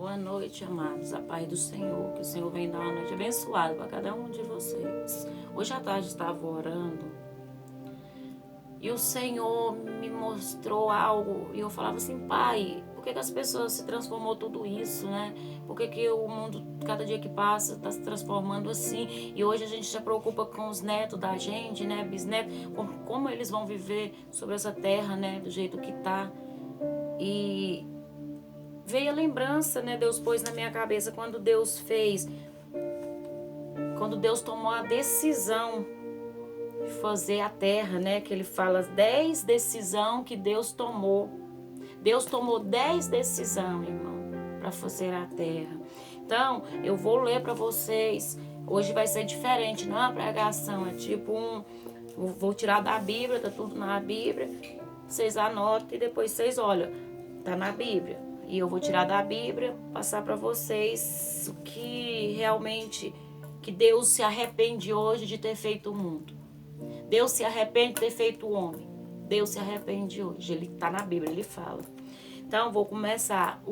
Boa noite, amados. A paz do Senhor. Que o Senhor venha dar uma noite abençoada para cada um de vocês. Hoje à tarde estava orando e o Senhor me mostrou algo. E eu falava assim, Pai, por que as pessoas se transformou tudo isso, né? Por que o mundo, cada dia que passa, está se transformando assim? E hoje a gente se preocupa com os netos da gente, né? Bisnetos, como eles vão viver sobre essa terra, né? Do jeito que tá. E veio a lembrança, né? Deus pôs na minha cabeça quando Deus tomou a decisão de fazer a terra, né? Que ele fala 10 decisões que Deus tomou. Deus tomou 10 decisões, irmão, para fazer a terra. Então, eu vou ler para vocês. Hoje vai ser diferente, não é uma pregação, é tipo vou tirar da Bíblia, tá tudo na Bíblia. Vocês anotam e depois vocês olham. Tá na Bíblia. E eu vou tirar da Bíblia, passar para vocês o que realmente que Deus se arrepende hoje de ter feito o mundo. Deus se arrepende de ter feito o homem. Deus se arrepende hoje. Ele está na Bíblia, ele fala. Então, vou começar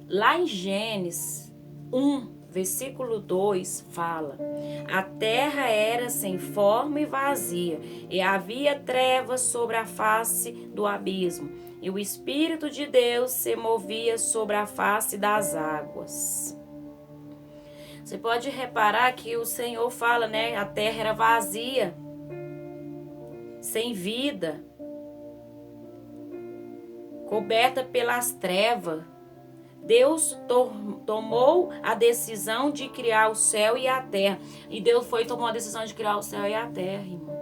lá em Gênesis 1, versículo 2, fala: a terra era sem forma e vazia, e havia trevas sobre a face do abismo, e o Espírito de Deus se movia sobre a face das águas. Você pode reparar que o Senhor fala, né? A terra era vazia, sem vida, coberta pelas trevas. Deus tomou a decisão de criar o céu e a terra. E Deus tomou a decisão de criar o céu e a terra, irmão.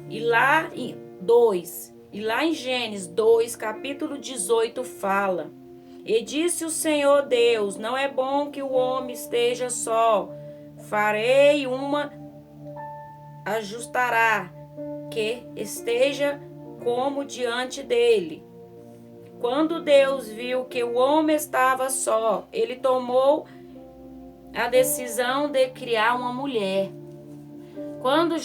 E lá em Gênesis 2, capítulo 18, fala: e disse o Senhor Deus, não é bom que o homem esteja só. Farei ajustará, que esteja como diante dele. Quando Deus viu que o homem estava só, ele tomou a decisão de criar uma mulher. Quando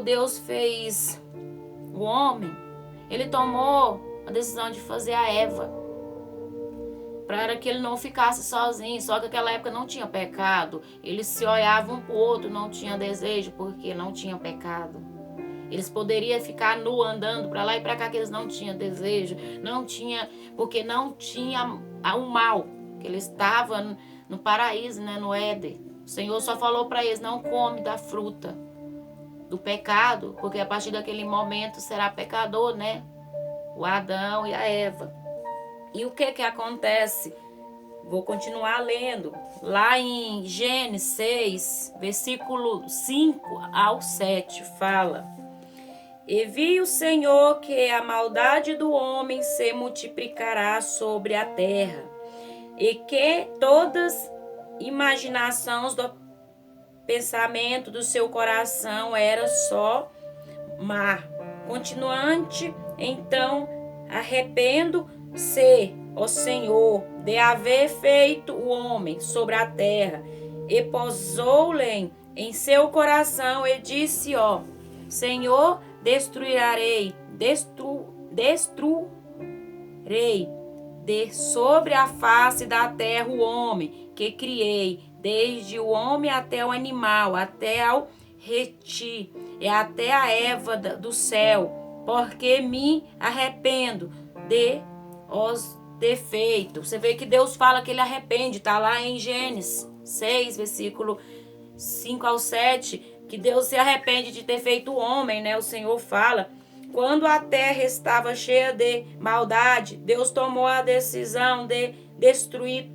Deus fez o homem, ele tomou a decisão de fazer a Eva, para que ele não ficasse sozinho. Só que naquela época não tinha pecado. Eles se olhavam um para o outro, não tinha desejo, porque não tinha pecado. Eles poderiam ficar nu andando para lá e para cá, que eles não tinham desejo, porque não tinha o mal, que eles estavam no paraíso, né, no Éden. O Senhor só falou para eles: não come da fruta do pecado, porque a partir daquele momento será pecador, né? O Adão e a Eva. E o que acontece? Vou continuar lendo. Lá em Gênesis 6, versículo 5 ao 7, fala: e viu o Senhor que a maldade do homem se multiplicará sobre a terra, e que todas imaginações do pensamento do seu coração era só má. Continuante, então, arrependo-se o Senhor de haver feito o homem sobre a terra, e posou-lhe em seu coração, e disse: Senhor, destruirei de sobre a face da terra o homem que criei, desde o homem até o animal, até ao reti, e até a erva do céu, porque me arrependo de os defeitos. Você vê que Deus fala que ele arrepende, tá lá em Gênesis 6, versículo 5 ao 7, que Deus se arrepende de ter feito o homem, né? O Senhor fala: quando a terra estava cheia de maldade, Deus tomou a decisão de destruir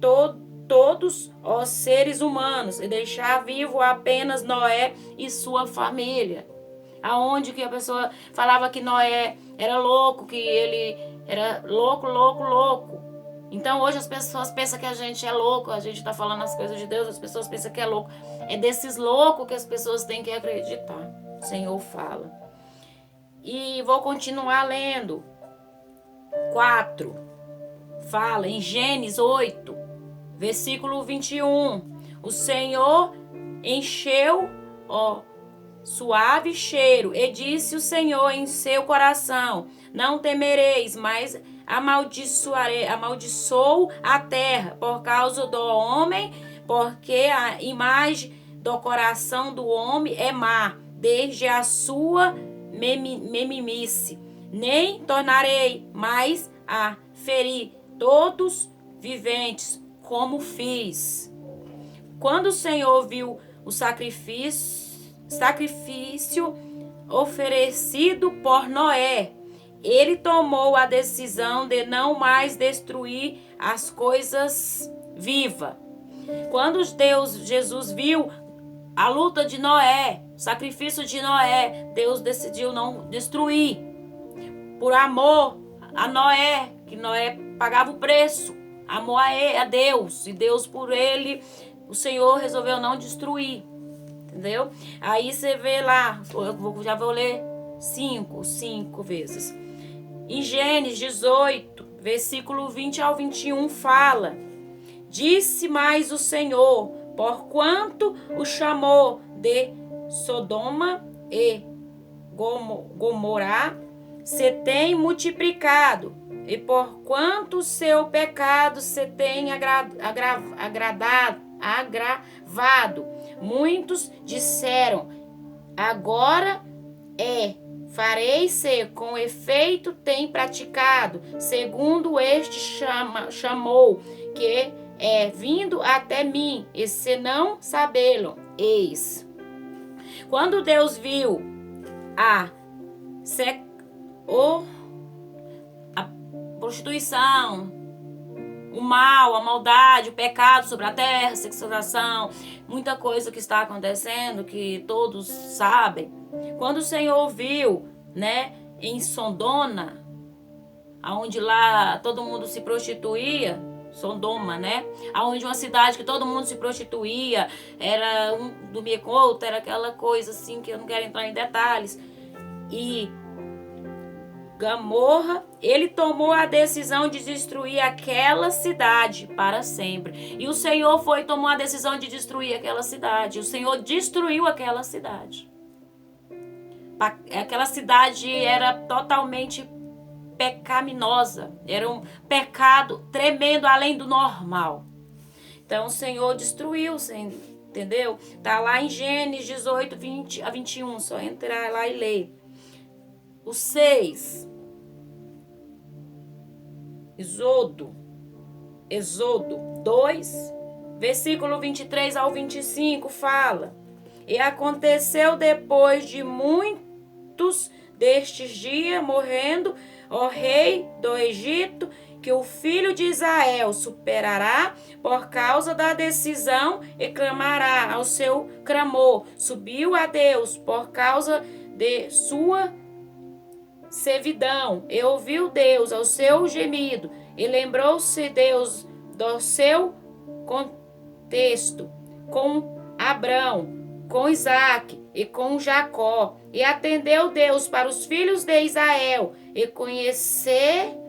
todos os seres humanos e deixar vivo apenas Noé e sua família. Aonde que a pessoa falava que Noé era louco, que ele era louco. Então hoje as pessoas pensam que a gente é louco, a gente está falando as coisas de Deus, as pessoas pensam que é louco. É desses loucos que as pessoas têm que acreditar. O Senhor fala. E vou continuar lendo. 4. Fala em Gênesis 8, versículo 21. O Senhor encheu suave cheiro, e disse o Senhor em seu coração: não temereis, mas amaldiçoo a terra por causa do homem, porque a imagem do coração do homem é má, desde a sua memimice. Nem tornarei mais a ferir todos viventes, como fiz. Quando o Senhor viu o sacrifício oferecido por Noé, ele tomou a decisão de não mais destruir as coisas vivas. Quando Jesus viu a luta de Noé, o sacrifício de Noé, Deus decidiu não destruir. Por amor a Noé, que Noé pagava o preço, amor a Deus, e Deus por ele, o Senhor resolveu não destruir. Entendeu? Aí você vê lá, já vou ler cinco vezes. Em Gênesis 18, versículo 20 ao 21, fala: Disse mais o Senhor, porquanto o chamou de Sodoma e Gomorra, se tem multiplicado, e porquanto o seu pecado se tem agravado, muitos disseram: agora farei-se, com efeito tem praticado, segundo este chamou, que é vindo até mim, e se não sabê-lo, eis. Quando Deus viu a prostituição, o mal, a maldade, o pecado sobre a terra, a sexualização, muita coisa que está acontecendo, que todos sabem. Quando o Senhor viu, né, em Sodoma, onde lá todo mundo se prostituía, Sodoma, né, onde uma cidade que todo mundo se prostituía, era um dormia com outro, era aquela coisa assim que eu não quero entrar em detalhes, e Gomorra, ele tomou a decisão de destruir aquela cidade para sempre. E o Senhor tomou a decisão de destruir aquela cidade. O Senhor destruiu aquela cidade. Aquela cidade era totalmente pecaminosa. Era um pecado tremendo, além do normal. Então o Senhor destruiu, entendeu? Tá lá em Gênesis 18, 20 a 21. Só entrar lá e ler. O 6. Êxodo 2, versículo 23 ao 25, fala: E aconteceu depois de muitos destes dias, morrendo o rei do Egito, que o filho de Israel superará por causa da decisão e clamará ao seu clamor. Subiu a Deus por causa de sua servidão, e ouviu Deus ao seu gemido, e lembrou-se Deus do seu contexto com Abrão, com Isaque e com Jacó, e atendeu Deus para os filhos de Israel, e conheceu,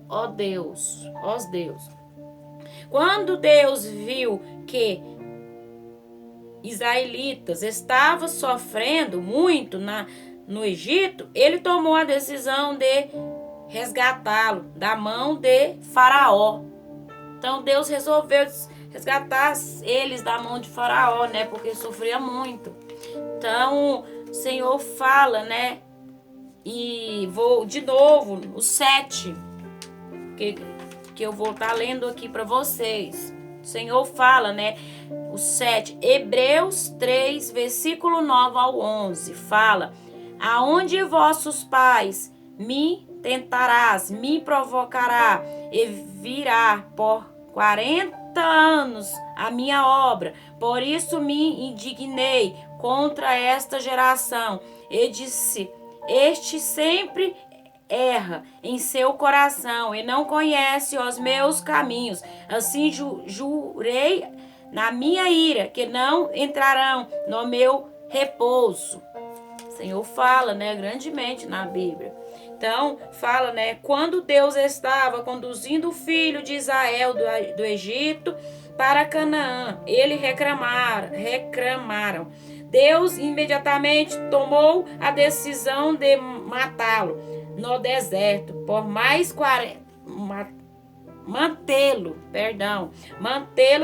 ó Deus, os Deus. Quando Deus viu que israelitas estavam sofrendo muito no Egito, ele tomou a decisão de resgatá-lo da mão de Faraó. Então Deus resolveu resgatar eles da mão de Faraó, né? Porque sofria muito. Então o Senhor fala, né? E vou de novo, o 7, que eu vou estar lendo aqui para vocês. O Senhor fala, né? O 7, Hebreus 3, versículo 9 ao 11, fala: Aonde vossos pais me tentarás, me provocará, e virá por 40 anos a minha obra. Por isso me indignei contra esta geração, e disse: Este sempre erra em seu coração e não conhece os meus caminhos. Assim jurei na minha ira que não entrarão no meu repouso. O Senhor fala, né, grandemente na Bíblia. Então, fala, né, quando Deus estava conduzindo o filho de Israel do Egito para Canaã, eles reclamaram Deus imediatamente tomou a decisão de matá-lo no deserto por mais 40 mantê-lo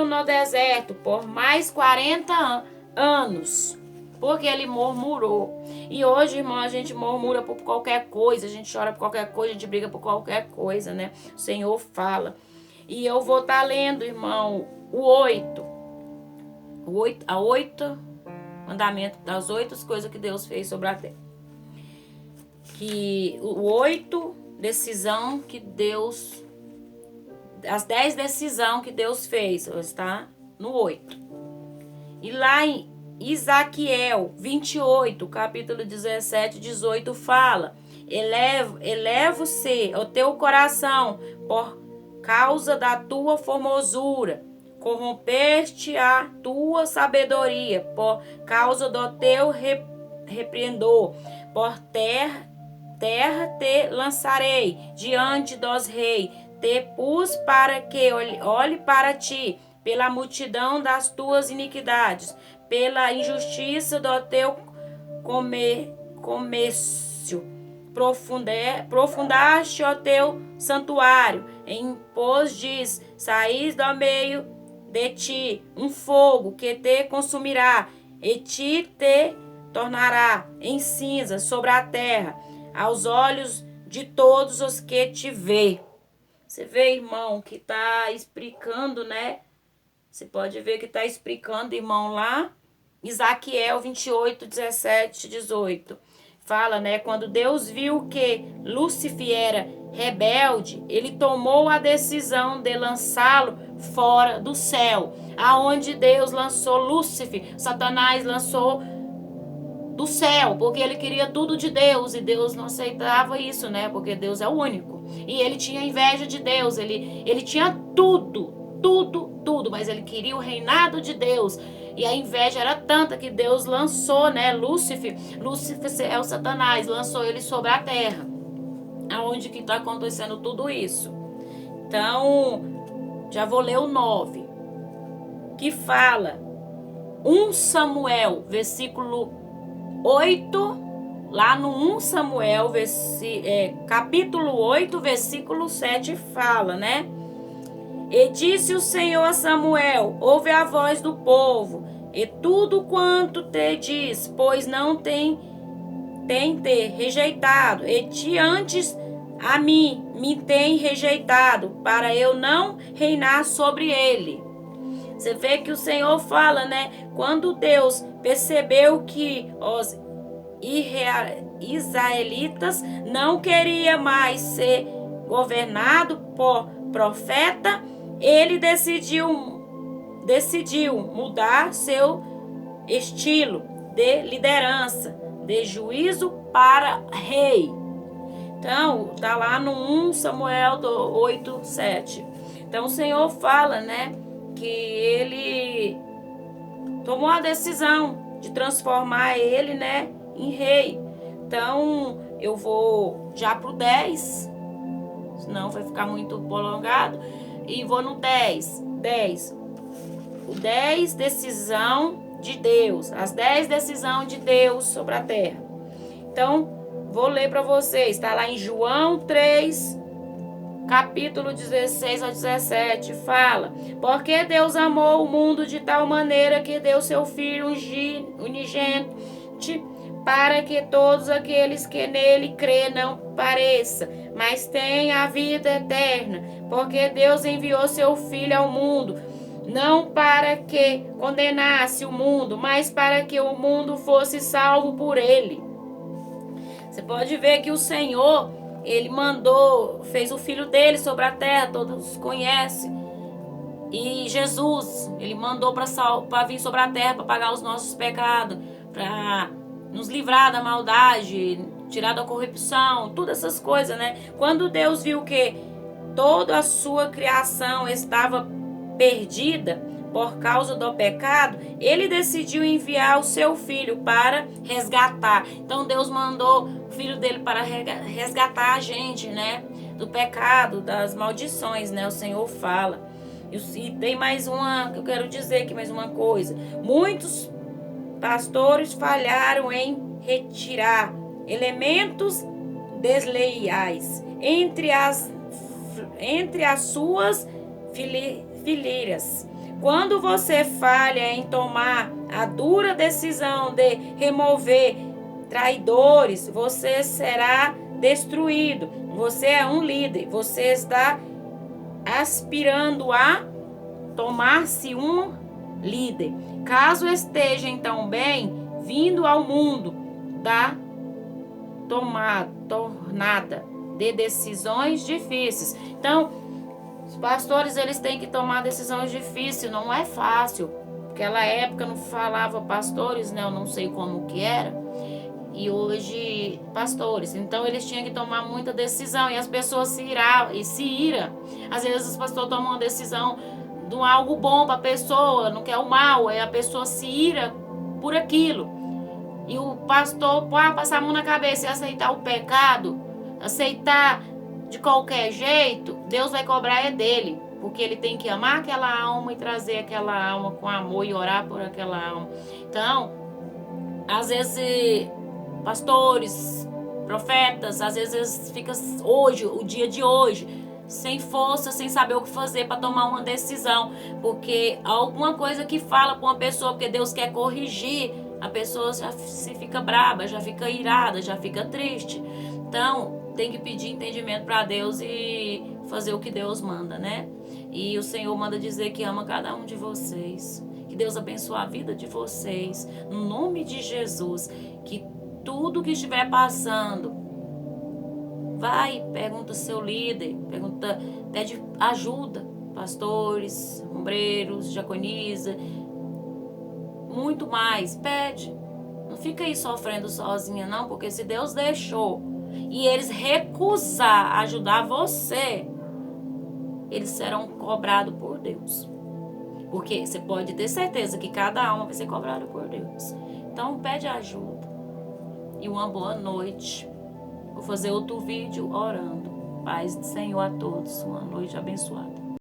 no deserto por mais 40 anos, porque ele murmurou. E hoje, irmão, a gente murmura por qualquer coisa, a gente chora por qualquer coisa, a gente briga por qualquer coisa, né? O Senhor fala. E eu vou estar lendo, irmão, o 8 mandamento, das 8 coisas que Deus fez sobre a terra. Que o 8 decisão que Deus, as 10 decisões que Deus fez, está no 8. E lá em Isaquiel 28, capítulo 17, 18, fala: Elevo-se o teu coração por causa da tua formosura, corrompeste a tua sabedoria por causa do teu repreendor, por terra te lançarei diante dos reis, te pus para que olhe para ti, pela multidão das tuas iniquidades, pela injustiça do teu comércio, profundaste o teu santuário, em pós diz, saís do meio de ti um fogo que te consumirá, e te tornará em cinza sobre a terra, aos olhos de todos os que te vê. Você vê, irmão, que está explicando, né? Você pode ver que está explicando, irmão, lá, Isaquiel 28, 17, 18. Fala, né? Quando Deus viu que Lúcifer era rebelde, ele tomou a decisão de lançá-lo fora do céu. Aonde Deus lançou Lúcifer, Satanás lançou do céu, porque ele queria tudo de Deus e Deus não aceitava isso, né? Porque Deus é o único. E ele tinha inveja de Deus, ele tinha tudo, mas ele queria o reinado de Deus. E a inveja era tanta que Deus lançou, né, Lúcifer é o Satanás, lançou ele sobre a terra. Aonde que está acontecendo tudo isso? Então, já vou ler o 9, que fala 1 Samuel, versículo 8, lá no 1 Samuel, capítulo 8, versículo 7, fala, né? E disse o Senhor a Samuel: ouve a voz do povo, e tudo quanto te diz, pois não tem te rejeitado, e te antes a mim me tem rejeitado, para eu não reinar sobre ele. Você vê que o Senhor fala, né? Quando Deus percebeu que os israelitas não queriam mais ser governado por profeta, ele decidiu mudar seu estilo de liderança, de juízo para rei. Então, tá lá no 1 Samuel 8, 7. Então, o Senhor fala, né, que ele tomou a decisão de transformar ele, né, em rei. Então, eu vou já pro 10, senão vai ficar muito prolongado. E vou no 10. O 10, decisão de Deus. As 10 decisões de Deus sobre a terra. Então, vou ler para vocês. Está lá em João 3, capítulo 16 a 17. Fala: porque Deus amou o mundo de tal maneira que deu seu Filho unigênito, para que todos aqueles que nele crê não pareçam, mas tenham a vida eterna. Porque Deus enviou seu Filho ao mundo, não para que condenasse o mundo, mas para que o mundo fosse salvo por ele. Você pode ver que o Senhor, ele fez o Filho dele sobre a terra, todos conhecem. E Jesus, ele mandou para vir sobre a terra, para pagar os nossos pecados, para nos livrar da maldade, tirar da corrupção, todas essas coisas, né? Quando Deus viu que toda a sua criação estava perdida por causa do pecado, ele decidiu enviar o seu Filho para resgatar. Então Deus mandou o Filho dele para resgatar a gente, né? Do pecado, das maldições, né? O Senhor fala. E tem mais uma, que eu quero dizer aqui, mais uma coisa. Muitos pastores falharam em retirar elementos desleais entre as suas fileiras. Quando você falha em tomar a dura decisão de remover traidores, você será destruído. Você é um líder, você está aspirando a tornar-se um líder. Caso esteja então bem, vindo ao mundo da tornada de decisões difíceis. Então, os pastores, eles têm que tomar decisões difíceis, não é fácil. Naquela época não falava pastores, né? Eu não sei como que era. E hoje, pastores. Então, eles tinham que tomar muita decisão. E as pessoas se iram. Às vezes, os pastores tomam uma decisão de algo bom para a pessoa, não quer o mal. Aí a pessoa se ira por aquilo. E o pastor pode passar a mão na cabeça e aceitar o pecado, aceitar de qualquer jeito, Deus vai cobrar é dele. Porque ele tem que amar aquela alma e trazer aquela alma com amor e orar por aquela alma. Então, às vezes, pastores, profetas, às vezes fica hoje, o dia de hoje, sem força, sem saber o que fazer para tomar uma decisão. Porque alguma coisa que fala para uma pessoa, porque Deus quer corrigir, a pessoa já se fica braba, já fica irada, já fica triste. Então, tem que pedir entendimento para Deus e fazer o que Deus manda, né? E o Senhor manda dizer que ama cada um de vocês. Que Deus abençoe a vida de vocês. No nome de Jesus. Que tudo que estiver passando, vai, pergunta seu líder, pede ajuda. Pastores, ombreiros, diaconisa, muito mais, pede. Não fica aí sofrendo sozinha não, porque se Deus deixou e eles recusar ajudar você, eles serão cobrados por Deus. Porque você pode ter certeza que cada alma vai ser cobrada por Deus. Então pede ajuda. E uma boa noite. Vou fazer outro vídeo orando. Paz do Senhor a todos. Uma noite abençoada.